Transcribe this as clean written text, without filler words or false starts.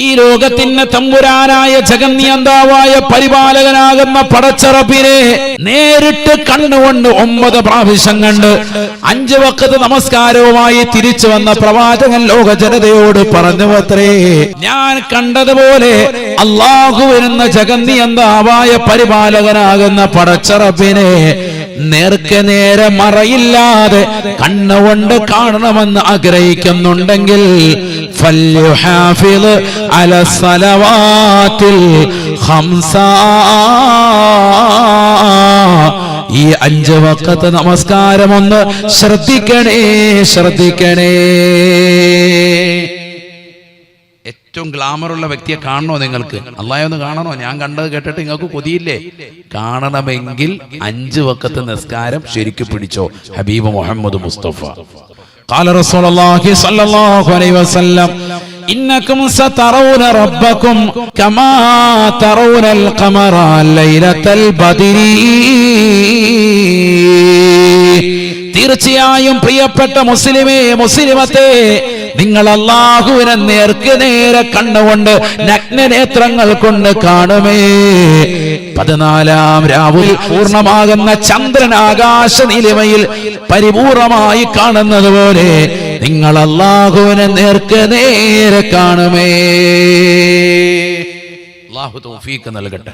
ഈ ലോകത്തിന് തമ്പുരാനായ ജഗന്നിയന്താവായ പരിപാലകനാകുന്ന പടച്ചറപ്പിനെ നേരിട്ട് കണ്ണുകൊണ്ട് 9 പ്രാവശ്യം കണ്ട് 5 വഖത്ത് നമസ്കാരവുമായി തിരിച്ചു വന്ന പ്രവാചകൻ ലോക ജനതയോട് പറഞ്ഞുവത്രേ, ഞാൻ കണ്ടതുപോലെ അല്ലാഹു എന്ന ജഗന്നിയന്താവായ പരിപാലകനാകുന്ന പടച്ചറപ്പിനെ നേർക്ക് നേരെ മറയില്ലാതെ കണ്ണുകൊണ്ട് കാണണമെന്ന് ആഗ്രഹിക്കുന്നുണ്ടെങ്കിൽ ഫല്യുഹാഫിള് അല സലവാത്തിൽ ഖംസ, ഈ 5 വഖത്ത് നമസ്കാരം ഒന്ന് ശ്രദ്ധിക്കണേ. ഏറ്റവും ഗ്ലാമറുള്ള വ്യക്തിയെ കാണണോ നിങ്ങൾക്ക്? അല്ലാഹയെ ഒന്ന് കാണണോ? ഞാൻ കണ്ടത് കേട്ടിട്ട് നിങ്ങൾക്ക് കൊതിയില്ലേ? കാണണമെങ്കിൽ 5 വഖത്ത് നിസ്കാരം ശരിക്കും പിടിച്ചോ. ഹബീബ് മുഹമ്മദ് മുസ്തഫ ഖാല റസൂലുള്ളാഹി സ്വല്ലല്ലാഹു അലൈഹി വസല്ലം, ഇന്നകും സതറൂന റബ്ബകും കമാ തറൂനൽ ഖമറ ലൈലത്തൽ ബദ്രി. തീർച്ചയായും പ്രിയപ്പെട്ട മുസ്ലിമേ, മുസ്ലിമത്തെ, നിങ്ങൾ അല്ലാഹുവിനെ നേർക്ക് നേരെ കണ്ണുകൊണ്ട് നഗ്നനേത്രങ്ങൾ കൊണ്ട് കാണുമേ. 14-ാം രാവിൽ പൂർണ്ണമാകുന്ന ചന്ദ്രൻ ആകാശ നീലിമയിൽ പരിപൂർണമായി കാണുന്നത് പോലെ നിങ്ങൾ അല്ലാഹുവിനെ നേർക്ക് നേരെ കാണുമേ. അല്ലാഹു തൗഫീഖ് നൽകട്ടെ.